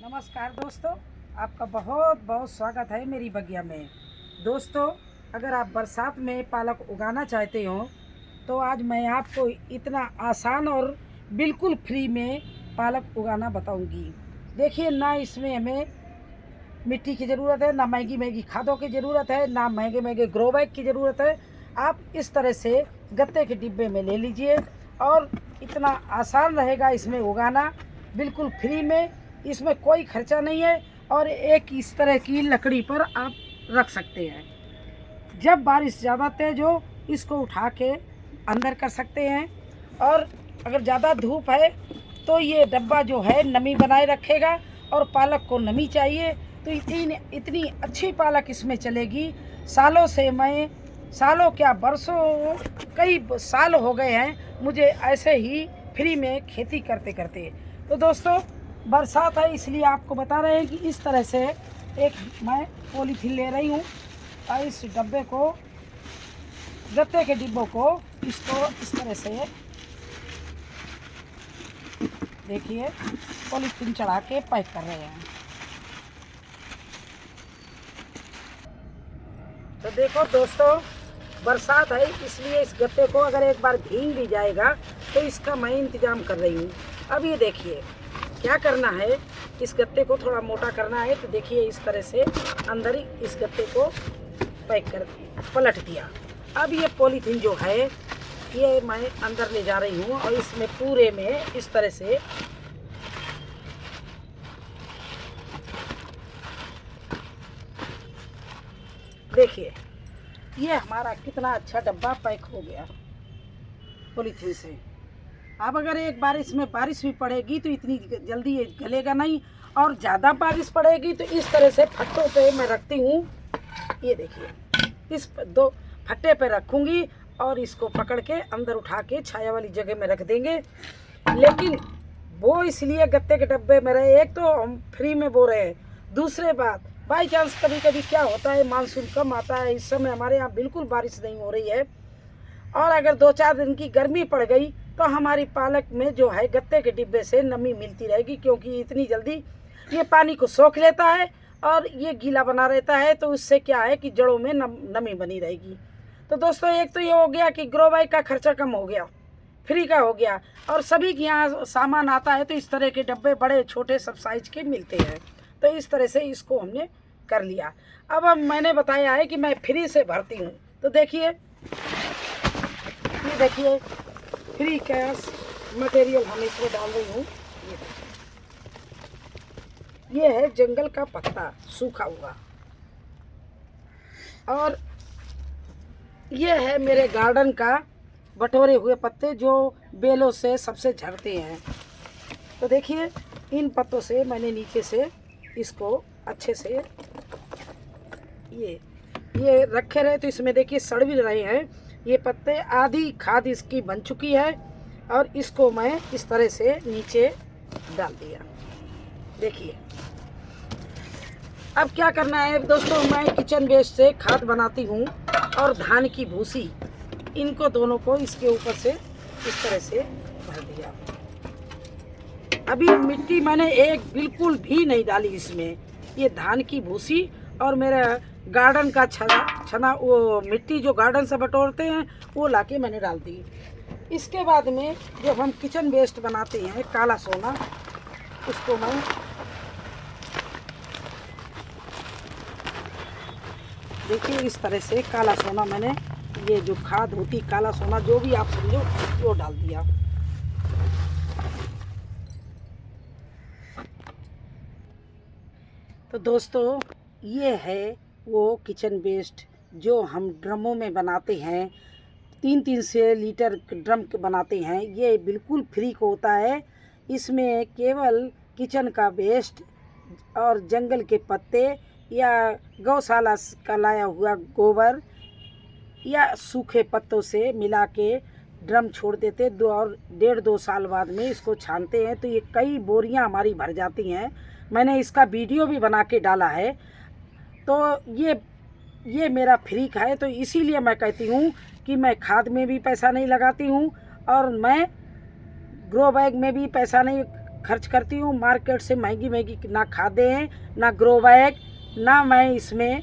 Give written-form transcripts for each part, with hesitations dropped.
नमस्कार दोस्तों, आपका बहुत बहुत स्वागत है मेरी बगिया में। दोस्तों, अगर आप बरसात में पालक उगाना चाहते हो तो आज मैं आपको इतना आसान और बिल्कुल फ्री में पालक उगाना बताऊंगी। देखिए, ना इसमें हमें मिट्टी की ज़रूरत है, ना महंगी महंगी खादों की ज़रूरत है, ना महंगे महंगे ग्रो बैग की ज़रूरत है। आप इस तरह से गत्ते के डिब्बे में ले लीजिए और इतना आसान रहेगा इसमें उगाना, बिल्कुल फ्री में। इसमें कोई खर्चा नहीं है और एक इस तरह की लकड़ी पर आप रख सकते हैं। जब बारिश ज़्यादा तेज़ हो इसको उठा के अंदर कर सकते हैं, और अगर ज़्यादा धूप है तो ये डब्बा जो है नमी बनाए रखेगा, और पालक को नमी चाहिए तो इतनी अच्छी पालक इसमें चलेगी। सालों से मैं सालों क्या बरसों कई साल हो गए हैं मुझे ऐसे ही फ्री में खेती करते करते। तो दोस्तों, बरसात है इसलिए आपको बता रहे हैं कि इस तरह से एक मैं पॉलीथीन ले रही हूँ और इस डब्बे को, गत्ते के डिब्बों को, इसको इस तरह से देखिए पॉलीथीन चढ़ा के पैक कर रहे हैं। तो देखो दोस्तों, बरसात है इसलिए इस गत्ते को अगर एक बार भीग भी जाएगा तो इसका मैं इंतज़ाम कर रही हूँ। अब ये देखिए क्या करना है, इस गत्ते को थोड़ा मोटा करना है। तो देखिए इस तरह से अंदर ही इस गत्ते को पैक कर पलट दिया। अब ये पॉलीथीन जो है ये मैं अंदर ले जा रही हूँ और इसमें पूरे में इस तरह से देखिए ये हमारा कितना अच्छा डब्बा पैक हो गया पॉलीथीन से। अब अगर एक बार इसमें बारिश भी पड़ेगी तो इतनी जल्दी ये गलेगा नहीं, और ज़्यादा बारिश पड़ेगी तो इस तरह से फट्टों पे मैं रखती हूँ। ये देखिए इस दो फट्टे पे रखूँगी और इसको पकड़ के अंदर उठा के छाया वाली जगह में रख देंगे। लेकिन वो इसलिए गत्ते के डब्बे में रहे, एक तो हम फ्री में बो रहे हैं, दूसरे बात बाई चांस कभी कभी क्या होता है मानसून कम आता है, इस समय हमारे यहाँ बिल्कुल बारिश नहीं हो रही है, और अगर 2-4 दिन की गर्मी पड़ गई तो हमारी पालक में जो है गत्ते के डिब्बे से नमी मिलती रहेगी, क्योंकि इतनी जल्दी ये पानी को सोख लेता है और ये गीला बना रहता है। तो उससे क्या है कि जड़ों में नमी बनी रहेगी। तो दोस्तों, एक तो ये हो गया कि ग्रो बैग का खर्चा कम हो गया, फ्री का हो गया, और सभी के यहाँ सामान आता है तो इस तरह के डब्बे बड़े छोटे सब साइज के मिलते हैं। तो इस तरह से इसको हमने कर लिया। अब मैंने बताया है कि मैं फ्री से भरती हूँ। तो देखिए ये देखिए फ्री कैश मटेरियल हम इसमें डाल रही हूँ। ये है जंगल का पत्ता सूखा हुआ, और ये है मेरे गार्डन का बटोरे हुए पत्ते जो बेलों से सबसे झड़ते हैं। तो देखिए इन पत्तों से मैंने नीचे से इसको अच्छे से ये रखे रहे, तो इसमें देखिए सड़ भी रहे हैं ये पत्ते। आधी खाद इसकी बन चुकी है और इसको मैं इस तरह से नीचे डाल दिया। देखिए अब क्या करना है दोस्तों, मैं किचन वेस्ट से खाद बनाती हूँ और धान की भूसी, इनको दोनों को इसके ऊपर से इस तरह से भर दिया। अभी मिट्टी मैंने एक बिल्कुल भी नहीं डाली इसमें, ये धान की भूसी और मेरा गार्डन का छना वो मिट्टी जो गार्डन से बटोरते हैं वो लाके मैंने डाल दी। इसके बाद में जो हम किचन वेस्ट बनाते हैं काला सोना, उसको मैं देखिए इस तरह से काला सोना, मैंने ये जो खाद होती काला सोना जो भी आप समझो वो डाल दिया। तो दोस्तों, ये है वो किचन वेस्ट जो हम ड्रमों में बनाते हैं, 3-3 से लीटर ड्रम के बनाते हैं। ये बिल्कुल फ्री को होता है। इसमें केवल किचन का वेस्ट और जंगल के पत्ते या गौशाला का लाया हुआ गोबर या सूखे पत्तों से मिला के ड्रम छोड़ देते, 1.5-2 साल बाद में इसको छानते हैं तो ये कई बोरियां हमारी भर जाती हैं। मैंने इसका वीडियो भी बना के डाला है। तो ये मेरा फ्री का है, तो इसीलिए मैं कहती हूँ कि मैं खाद में भी पैसा नहीं लगाती हूँ और मैं ग्रो बैग में भी पैसा नहीं खर्च करती हूँ। मार्केट से महंगी महंगी ना खादें हैं, ना ग्रो बैग, ना मैं इसमें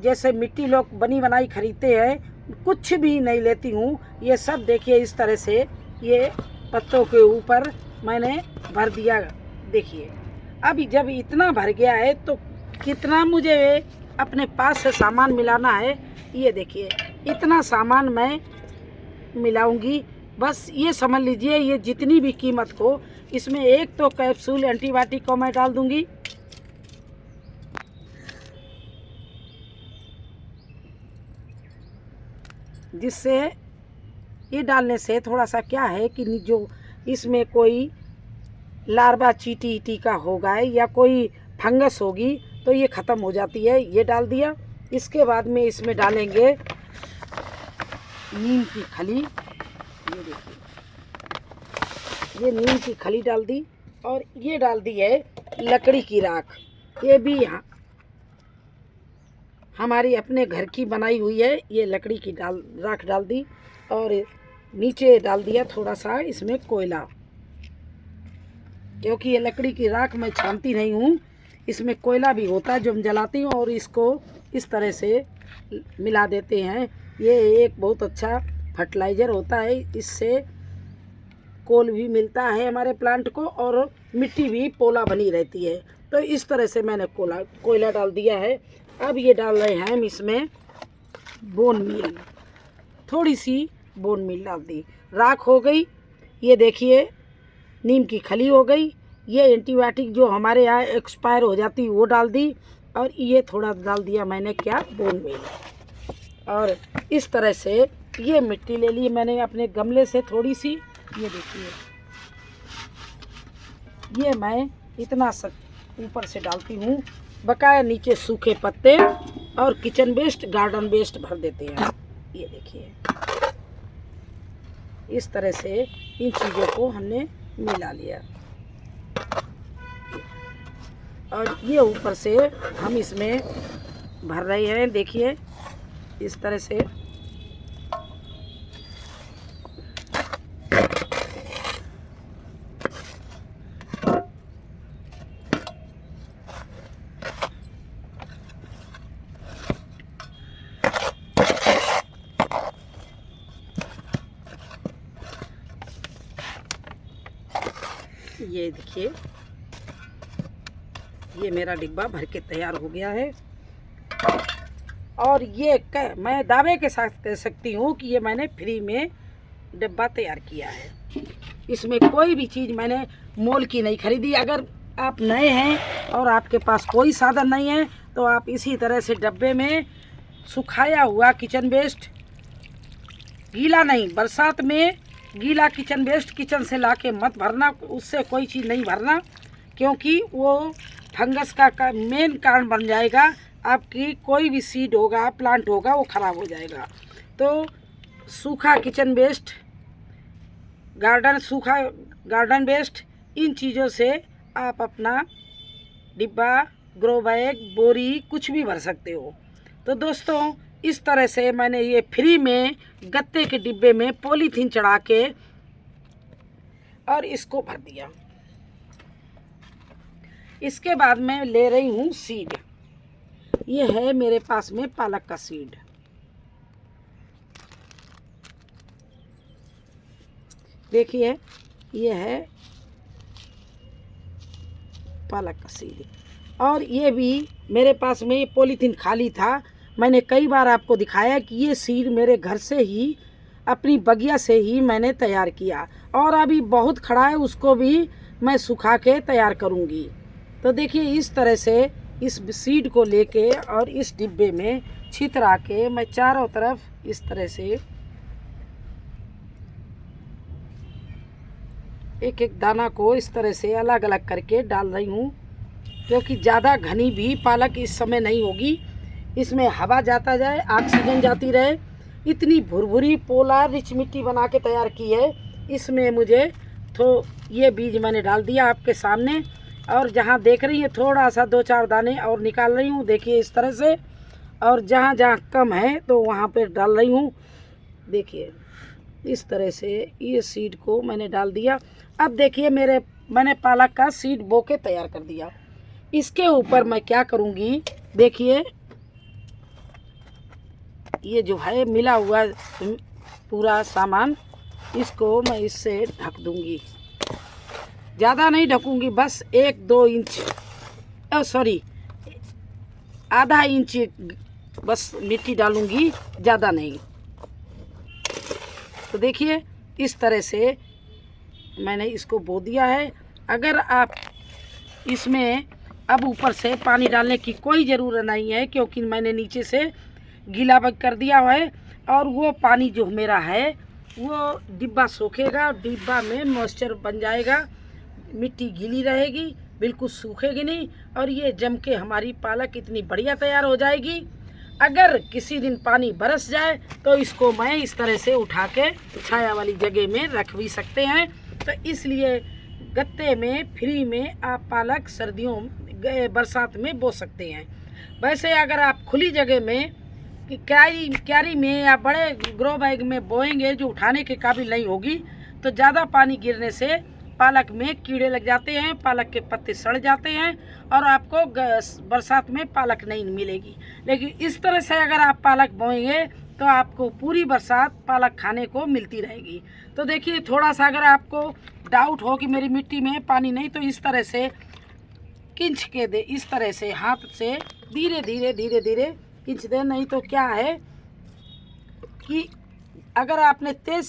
जैसे मिट्टी लोग बनी बनाई खरीदते हैं, कुछ भी नहीं लेती हूँ। ये सब देखिए इस तरह से ये पत्तों के ऊपर मैंने भर दिया। देखिए अब जब इतना भर गया है तो कितना मुझे अपने पास से सामान मिलाना है। ये देखिए इतना सामान मैं मिलाऊंगी। बस ये समझ लीजिए ये जितनी भी कीमत को, इसमें एक तो कैप्सूल एंटीबायोटिक को मैं डाल दूंगी, जिससे ये डालने से थोड़ा सा क्या है कि जो इसमें कोई लार्वा चीटी ईटी का होगा या कोई फंगस होगी तो ये ख़त्म हो जाती है। ये डाल दिया। इसके बाद में इसमें डालेंगे नीम की खली। ये देखिए ये नीम की खली डाल दी, और ये डाल दी है लकड़ी की राख। ये भी हमारी अपने घर की बनाई हुई है। ये लकड़ी की राख डाल दी, और नीचे डाल दिया थोड़ा सा इसमें कोयला, क्योंकि ये लकड़ी की राख मैं छानती नहीं हूँ, इसमें कोयला भी होता है जो हम जलाती हूँ, और इसको इस तरह से मिला देते हैं। ये एक बहुत अच्छा फर्टिलाइज़र होता है, इससे कोल भी मिलता है हमारे प्लांट को, और मिट्टी भी पोला बनी रहती है। तो इस तरह से मैंने कोयला डाल दिया है। अब ये डाल रहे हैं हम इसमें बोन मील, थोड़ी सी बोन मील डाल दी। राख हो गई, ये देखिए नीम की खली हो गई, ये एंटीबायोटिक जो हमारे यहाँ एक्सपायर हो जाती वो डाल दी, और ये थोड़ा डाल दिया मैंने क्या बोन मील। और इस तरह से ये मिट्टी ले ली मैंने अपने गमले से थोड़ी सी। ये देखिए ये मैं इतना सब ऊपर से डालती हूँ, बकाया नीचे सूखे पत्ते और किचन वेस्ट गार्डन वेस्ट भर देते हैं। ये देखिए इस तरह से इन चीज़ों को हमने मिला लिया, और ये ऊपर से हम इसमें भर रहे हैं। देखिए इस तरह से ये देखिए ये मेरा डिब्बा भर के तैयार हो गया है, और ये मैं दावे के साथ कह सकती हूँ कि ये मैंने फ्री में डिब्बा तैयार किया है। इसमें कोई भी चीज़ मैंने मोल की नहीं खरीदी। अगर आप नए हैं और आपके पास कोई साधन नहीं है तो आप इसी तरह से डब्बे में सुखाया हुआ किचन वेस्ट, गीला नहीं, बरसात में गीला किचन वेस्ट किचन से लाके मत भरना, उससे कोई चीज़ नहीं भरना, क्योंकि वो फंगस का मेन कारण बन जाएगा। आपकी कोई भी सीड होगा, प्लांट होगा, वो ख़राब हो जाएगा। तो सूखा किचन वेस्ट, सूखा गार्डन वेस्ट, इन चीज़ों से आप अपना डिब्बा, ग्रो बैग, बोरी कुछ भी भर सकते हो। तो दोस्तों इस तरह से मैंने ये फ्री में गत्ते के डिब्बे में पॉलीथीन चढ़ा के और इसको भर दिया। इसके बाद मैं ले रही हूँ सीड। ये है मेरे पास में पालक का सीड। देखिए ये है पालक का सीड, और ये भी मेरे पास में पॉलीथीन खाली था। मैंने कई बार आपको दिखाया कि ये सीड मेरे घर से ही, अपनी बगिया से ही मैंने तैयार किया, और अभी बहुत खड़ा है, उसको भी मैं सुखा के तैयार करूँगी। तो देखिए इस तरह से इस सीड को लेके और इस डिब्बे में छितरा के मैं चारों तरफ इस तरह से एक एक दाना को इस तरह से अलग अलग करके डाल रही हूँ, क्योंकि ज़्यादा घनी भी पालक इस समय नहीं होगी। इसमें हवा जाता जाए, ऑक्सीजन जाती रहे। इतनी भुरभुरी पोलार रिच मिट्टी बना के तैयार की है। इसमें मुझे ये बीज मैंने डाल दिया आपके सामने, और जहाँ देख रही है थोड़ा सा 2-4 दाने और निकाल रही हूँ। देखिए इस तरह से, और जहाँ जहाँ कम है तो वहाँ पे डाल रही हूँ। देखिए इस तरह से ये सीड को मैंने डाल दिया। अब देखिए मैंने पालक का सीड बो के तैयार कर दिया। इसके ऊपर मैं क्या करूँगी, देखिए ये जो है मिला हुआ पूरा सामान, इसको मैं इससे ढक दूँगी। ज़्यादा नहीं ढकूँगी, बस 1-2 इंच सॉरी आधा इंच बस मिट्टी डालूँगी, ज़्यादा नहीं। तो देखिए इस तरह से मैंने इसको बो दिया है। अगर आप इसमें अब ऊपर से पानी डालने की कोई ज़रूरत नहीं है, क्योंकि मैंने नीचे से गीला कर दिया है और वो पानी जो मेरा है वो डिब्बा सूखेगा, डिब्बा में मॉइस्चर बन जाएगा, मिट्टी गीली रहेगी, बिल्कुल सूखेगी नहीं और ये जम के हमारी पालक इतनी बढ़िया तैयार हो जाएगी। अगर किसी दिन पानी बरस जाए तो इसको मैं इस तरह से उठा के छाया वाली जगह में रख भी सकते हैं। तो इसलिए गत्ते में फ्री में आप पालक सर्दियों बरसात में बो सकते हैं। वैसे अगर आप खुली जगह में क्यारी में या बड़े ग्रो बैग में बोएंगे जो उठाने के काबिल नहीं होगी, तो ज़्यादा पानी गिरने से पालक में कीड़े लग जाते हैं, पालक के पत्ते सड़ जाते हैं और आपको बरसात में पालक नहीं मिलेगी। लेकिन इस तरह से अगर आप पालक बोएंगे तो आपको पूरी बरसात पालक खाने को मिलती रहेगी। तो देखिए थोड़ा सा अगर आपको डाउट हो कि मेरी मिट्टी में पानी नहीं, तो इस तरह से खींच के दे, इस तरह से हाथ से धीरे धीरे खींच दे। नहीं तो क्या है कि अगर आपने तेज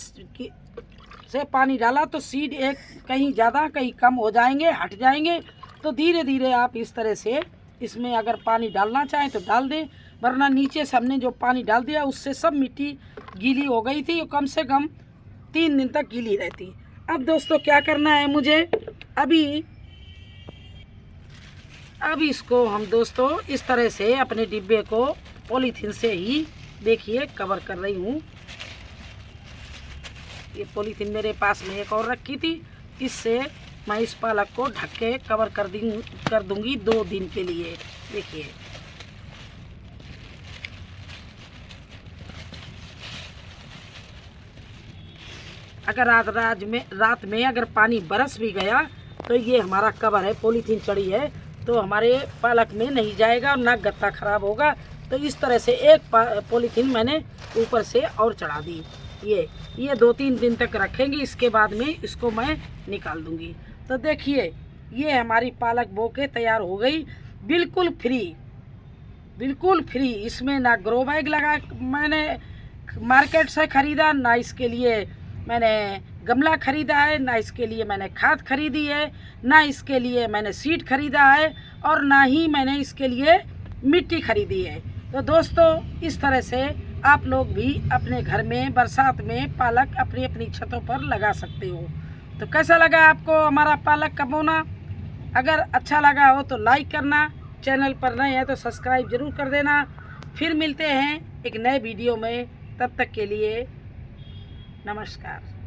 से पानी डाला तो सीड एक कहीं ज़्यादा कहीं कम हो जाएंगे, हट जाएंगे। तो धीरे धीरे आप इस तरह से इसमें अगर पानी डालना चाहें तो डाल दें, वरना नीचे से हमने जो पानी डाल दिया उससे सब मिट्टी गीली हो गई थी, कम से कम 3 दिन तक गीली रहती। अब दोस्तों क्या करना है मुझे, अब इसको हम दोस्तों इस तरह से अपने डिब्बे को पॉलीथीन से ही देखिए कवर कर रही हूँ। ये पॉलीथीन मेरे पास में एक और रखी थी, इससे मैं इस पालक को ढक के कवर कर दूंगी 2 दिन के लिए। देखिए अगर रात में अगर पानी बरस भी गया तो ये हमारा कवर है, पॉलीथीन चढ़ी है तो हमारे पालक में नहीं जाएगा और ना गत्ता खराब होगा। तो इस तरह से एक पॉलीथीन मैंने ऊपर से और चढ़ा दी। ये 2-3 दिन तक रखेंगे, इसके बाद में इसको मैं निकाल दूंगी। तो देखिए ये हमारी पालक बो के तैयार हो गई, बिल्कुल फ्री। इसमें ना ग्रो बैग लगा मैंने मार्केट से ख़रीदा, ना इसके लिए मैंने गमला ख़रीदा है, ना इसके लिए मैंने खाद खरीदी है, ना इसके लिए मैंने सीड खरीदा है और ना ही मैंने इसके लिए मिट्टी खरीदी है। तो दोस्तों इस तरह से आप लोग भी अपने घर में बरसात में पालक अपनी छतों पर लगा सकते हो। तो कैसा लगा आपको हमारा पालक का बोना? अगर अच्छा लगा हो तो लाइक करना, चैनल पर नए हैं तो सब्सक्राइब ज़रूर कर देना। फिर मिलते हैं एक नए वीडियो में, तब तक के लिए नमस्कार।